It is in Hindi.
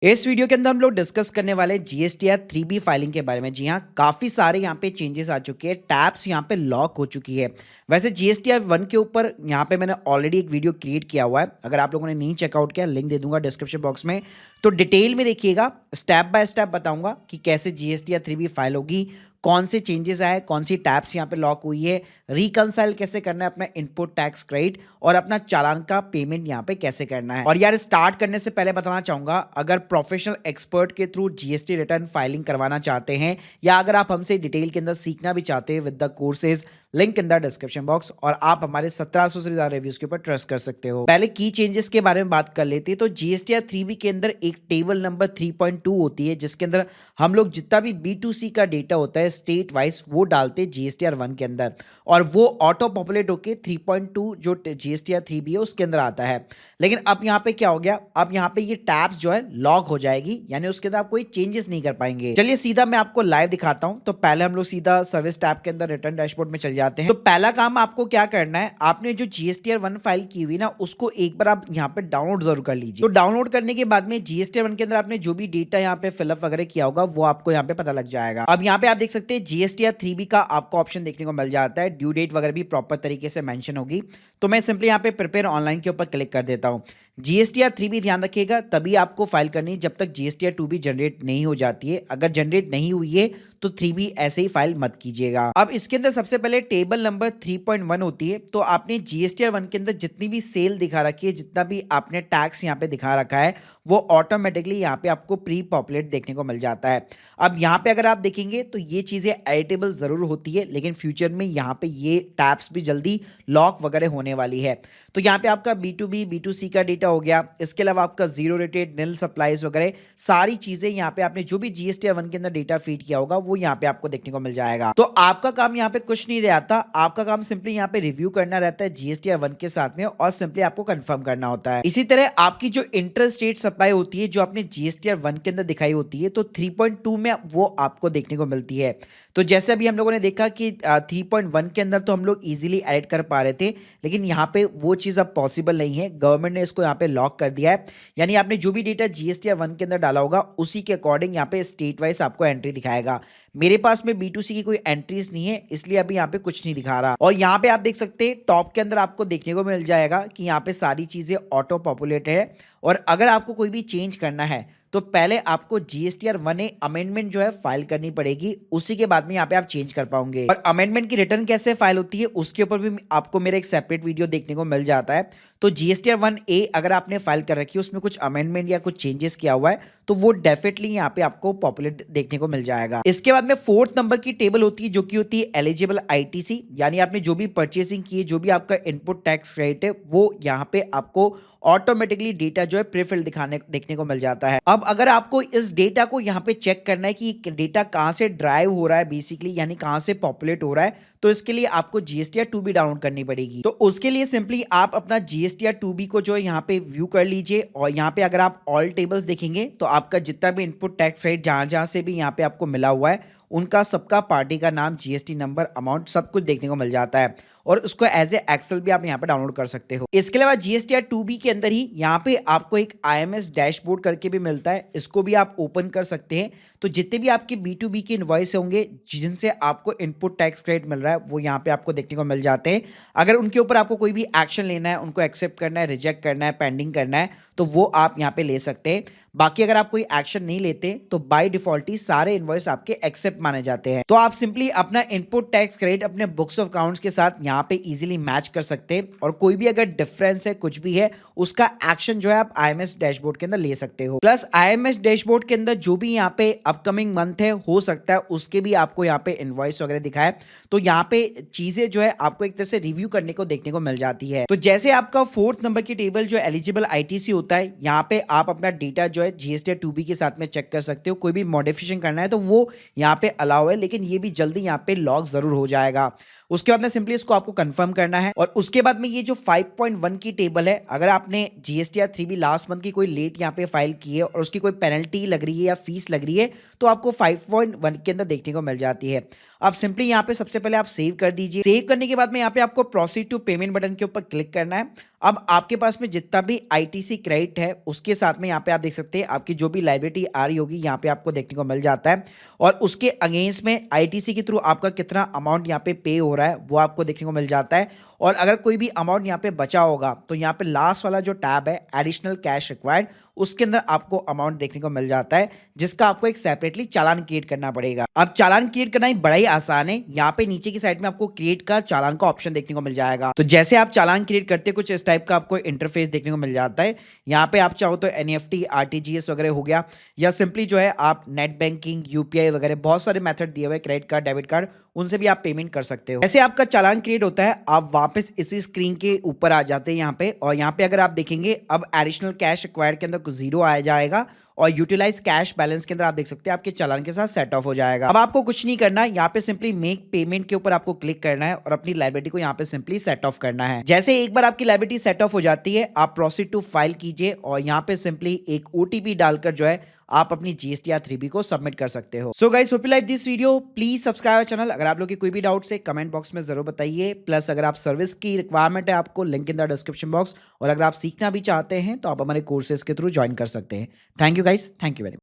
इस वीडियो के अंदर हम लोग डिस्कस करने वाले जीएसटीआर 3B फाइलिंग के बारे में। जी हाँ, काफ़ी सारे यहाँ पे चेंजेस आ चुके हैं, टैब्स यहाँ पे लॉक हो चुकी है। वैसे जीएसटीआर 1 के ऊपर यहाँ पे मैंने ऑलरेडी एक वीडियो क्रिएट किया हुआ है, अगर आप लोगों ने नहीं चेकआउट किया लिंक दे दूंगा डिस्क्रिप्शन बॉक्स में। तो डिटेल में देखिएगा, स्टेप बाय स्टेप बताऊंगा कि कैसे जीएसटीआर 3B फाइल होगी, कौन से चेंजेस आए, कौन सी टैब्स यहाँ पे लॉक हुई है, रिकनसाइल कैसे करना है अपना इनपुट टैक्स क्रेडिट और अपना चालान का पेमेंट यहाँ पे कैसे करना है। और यार स्टार्ट करने से पहले बताना चाहूंगा, अगर प्रोफेशनल एक्सपर्ट के थ्रू जीएसटी रिटर्न फाइलिंग करवाना चाहते हैं या अगर आप हमसे डिटेल के अंदर सीखना भी चाहते हैं with the courses, link in the description box, और आप हमारे 1700 से ज्यादा रिव्यूज के ऊपर ट्रस्ट कर सकते हो। पहले की चेंजेस के बारे में बात कर लेते हैं। तो जीएसटीआर 3B के अंदर एक टेबल नंबर 3.2 होती है, जिसके अंदर हम लोग जितना भी B2C का डेटा होता है स्टेट वाइज वो डालते हैं जीएसटीआर 1 के अंदर, और वो ऑटो पॉपुलेट होके 3.2 जो जीएसटीआर 3B है उसके अंदर आता है। लेकिन अब यहाँ पे क्या हो गया, अब यहाँ पे ये टैब्स जो है लॉक हो जाएगी, यानी उसके अंदर आप कोई चेंजेस नहीं कर पाएंगे। चलिए सीधा मैं आपको लाइव दिखाता हूं। तो पहले हम लोग सीधा सर्विस टैब के अंदर रिटर्न डैशबोर्ड में चल जाते हैं। तो पहला काम आपको क्या करना है, आपने जो जीएसटीआर 1 फाइल की हुई ना उसको एक बार आप यहाँ पे डाउनलोड जरूर कर लीजिए। तो डाउनलोड करने के बाद में जीएसटीआर 1 के अंदर आपने जो भी डेटा यहाँ पे फिलअप वगैरह किया होगा वो आपको यहाँ पे पता लग जाएगा। अब यहाँ पे आप देख सकते हैं जीएसटीआर 3B का आपको ऑप्शन देखने को मिल जाता है, ड्यू डेट वगैरह भी प्रॉपर तरीके से मेंशन होगी। तो मैं सिंपली यहाँ पे प्रिपेयर ऑनलाइन के ऊपर क्लिक कर देता हूँ। जीएसटीआर 3B ध्यान रखिएगा तभी आपको फाइल करनी है जब तक जीएसटीआर 2B जनरेट नहीं हो जाती है। अगर जनरेट नहीं हुई है तो 3B ऐसे ही फाइल मत कीजिएगा। अब इसके अंदर सबसे पहले टेबल नंबर 3.1 होती है। तो आपने जीएसटीआर 1 के अंदर जितनी भी सेल दिखा रखी है, जितना भी आपने टैक्स यहाँ पे दिखा रखा है, वो ऑटोमेटिकली यहाँ पे आपको प्री पॉपुलेट देखने को मिल जाता है। अब यहाँ पे अगर आप देखेंगे तो ये चीजें एडिटेबल जरूर होती है, लेकिन फ्यूचर में यहाँ पे ये टैब्स भी जल्दी लॉक वगैरह होने वाली है। तो यहाँ पे आपका B2B B2C का डेटा हो गया, इसके अलावा आपका जीरो रेटेड नील सप्लाईज वगैरह सारी चीजें यहाँ पे आपने जो भी जीएसटीआर 1 के अंदर डेटा फीड किया होगा वो यहाँ पे आपको देखने को मिल जाएगा। तो आपका काम यहाँ पे कुछ नहीं रहता, आपका काम सिंपली यहाँ पे रिव्यू करना रहता है जीएसटीआर 1 के साथ में, और सिंपली आपको कंफर्म करना होता है। इसी तरह आपकी जो इंटर स्टेट सप्लाई होती है जो आपने जीएसटीआर 1 के अंदर दिखाई होती है, तो 3.2 में वो आपको देखने को मिलती है। तो जैसे अभी हम लोगों ने देखा कि 3.1 के अंदर तो हम लोग इजीली ऐड कर पा रहे थे, लेकिन यहाँ पे वो चीज़ अब पॉसिबल नहीं है। गवर्नमेंट ने इसको यहाँ पे लॉक कर दिया है, यानी आपने जो भी डेटा जीएसटीआर 1 के अंदर डाला होगा उसी के अकॉर्डिंग यहाँ पे स्टेट वाइज आपको एंट्री दिखाएगा। मेरे पास में B2C की कोई एंट्रीज नहीं है, इसलिए अभी यहाँ पे कुछ नहीं दिखा रहा। और यहाँ पे आप देख सकते हैं टॉप के अंदर आपको देखने को मिल जाएगा कि यहाँ पे सारी चीजें ऑटो पॉपुलेट है, और अगर आपको कोई भी चेंज करना है तो पहले आपको जीएसटीआर 1A अमेंडमेंट जो है फाइल करनी पड़ेगी, उसी के बाद में यहाँ पे आप चेंज कर पाओगे। और अमेंडमेंट की रिटर्न कैसे फाइल होती है उसके ऊपर भी आपको मेरा एक सेपरेट वीडियो देखने को मिल जाता है। तो जीएसटीआर 1A अगर आपने फाइल कर रखी है उसमें कुछ अमेंडमेंट या कुछ चेंजेस किया हुआ है तो वो डेफिनेटली यहाँ पे आपको पॉपुलेट देखने को मिल जाएगा। इसके बाद में 4th नंबर की टेबल होती है जो कि होती है एलिजिबल आईटीसी, यानी आपने जो भी परचेसिंग की है, जो भी आपका इनपुट टैक्स क्रेडिट है, वो यहाँ पे आपको ऑटोमेटिकली डेटा जो है प्रीफिल देखने को मिल जाता है। अब अगर आपको इस डेटा को यहाँ पे चेक करना है कि डेटा कहाँ से ड्राइव हो रहा है बेसिकली, यानी कहाँ से पॉपुलेट हो रहा है, तो इसके लिए आपको जीएसटीआर 2B डाउनलोड करनी पड़ेगी। तो उसके लिए सिंपली आप अपना जीएसटीआर 2B को जो है यहाँ पे व्यू कर लीजिए, और यहाँ पे अगर आप ऑल टेबल्स देखेंगे तो आपका जितना भी इनपुट टैक्स रेट जहां जहां से भी यहाँ पे आपको मिला हुआ है उनका सबका पार्टी का नाम, जीएसटी नंबर, अमाउंट सब कुछ देखने को मिल जाता है, और उसको एज ए एक्सेल भी आप यहाँ पे डाउनलोड कर सकते हो। इसके अलावा जीएसटीआर 2B के अंदर ही यहाँ पे आपको एक आईएमएस डैशबोर्ड करके भी मिलता है, इसको भी आप ओपन कर सकते हैं। तो जितने भी आपके B2B के इनवॉइस होंगे जिनसे आपको इनपुट टैक्स क्रेडिट मिल रहा है वो यहाँ पे आपको देखने को मिल जाते हैं। अगर उनके ऊपर आपको कोई भी एक्शन लेना है, उनको एक्सेप्ट करना है, रिजेक्ट करना है, पेंडिंग करना है, तो वो आप यहाँ पे ले सकते हैं। बाकी अगर आप कोई एक्शन नहीं लेते तो बाय डिफॉल्ट ही सारे इनवॉइस आपके एक्सेप्ट माने जाते हैं। तो आप सिंपली अपना इनपुट टैक्स क्रेडिट अपने बुक्स ऑफ अकाउंट्स के साथ यहाँ पे इजीली मैच कर सकते हैं, और कोई भी अगर डिफरेंस है, कुछ भी है, उसका एक्शन जो है आप आईएमएस डैशबोर्ड के अंदर ले सकते हो। प्लस आईएमएस डैशबोर्ड के अंदर जो भी यहाँ पे अपकमिंग मंथ है, हो सकता है उसके भी आपको यहाँ पे इनवॉइस वगैरह दिखाए, तो यहाँ पे चीजें जो है आपको एक तरह से रिव्यू करने को देखने को मिल जाती है। तो जैसे आपका 4th नंबर की टेबल जो एलिजिबल आईटीसी होता है, यहाँ पे आप अपना डेटा जो है जीएसटीआर 2B के साथ में चेक कर सकते हो। कोई भी मॉडिफिकेशन करना है तो वो यहाँ पे अलाउ है, लेकिन ये भी जल्दी यहाँ पे लॉक जरूर हो जाएगा। उसके बाद में सिंपली इसको आपको कंफर्म करना है और उसके बाद में ये जो 5.1 की टेबल है, अगर आपने जीएसटी या 3B लास्ट मंथ की कोई लेट यहाँ पे फाइल की है और उसकी कोई पेनल्टी लग रही है या फीस लग रही है तो आपको 5.1 के अंदर देखने को मिल जाती है। अब सिंपली यहाँ पे सबसे पहले आप सेव कर दीजिए। सेव करने के बाद में यहाँ पे आपको प्रोसीड टू पेमेंट बटन के ऊपर क्लिक करना है। अब आपके पास में जितना भी आईटीसी क्रेडिट है उसके साथ में यहाँ पे आप देख सकते हैं आपकी जो भी लायबिलिटी आ रही होगी यहाँ पे आपको देखने को मिल जाता है और उसके अगेंस्ट में आईटीसी के थ्रू आपका कितना अमाउंट यहाँ पे हो रहा है वो आपको देखने को मिल जाता है। और अगर कोई भी अमाउंट यहाँ पे बचा होगा तो यहाँ पे लास्ट वाला जो टैब है एडिशनल कैश रिक्वायर्ड, उसके अंदर आपको अमाउंट देखने को मिल जाता है जिसका आपको एक सेपरेटली चालान क्रिएट करना पड़ेगा। अब चालान क्रिएट करना ही बड़ा ही आसान है। यहाँ पे नीचे की साइड में आपको क्रिएट का चालान का ऑप्शन देखने को मिल जाएगा। तो जैसे आप चालान क्रिएट करते हैं कुछ इस टाइप का आपको इंटरफेस देखने को मिल जाता है। यहाँ पे आप चाहो तो एनईएफटी, आरटीजीएस वगैरह हो गया या सिंपली जो है आप नेट बैंकिंग, यूपीआई वगैरह बहुत सारे मेथड दिए हुए क्रेडिट कार्ड, डेबिट कार्ड, उनसे भी आप पेमेंट कर सकते हो। ऐसे आपका चालान क्रिएट होता है, आप वापस इसी स्क्रीन के ऊपर आ जाते हैं यहाँ पे और यहाँ पे अगर आप देखेंगे अब एडिशनल कैश रिक्वायर्ड के अंदर कुछ जीरो आ जाएगा और यूटिलाइज कैश बैलेंस के अंदर आप देख सकते हैं आपके चालान के साथ सेट ऑफ हो जाएगा। अब आपको कुछ नहीं करना है, यहाँ पे सिंपली मेक पेमेंट के ऊपर आपको क्लिक करना है और अपनी लायबिलिटी को यहाँ पे सिंपली सेट ऑफ करना है। जैसे एक बार आपकी लायबिलिटी सेट ऑफ हो जाती है आप प्रोसीड टू फाइल कीजिए और यहाँ पे सिंपली एक ओटीपी डालकर जो है आप अपनी जीएसटी या 3B को सबमिट कर सकते हो। So guys, hope you like this video. Please subscribe channel. अगर आप लोग की कोई भी डाउट है कमेंट बॉक्स में जरूर बताइए। प्लस अगर आप सर्विस की रिक्वायरमेंट है आपको link in the description box, और अगर आप सीखना भी चाहते हैं तो आप हमारे कोर्सेज के थ्रू ज्वाइन कर सकते हैं। Thank you guys, thank you very much.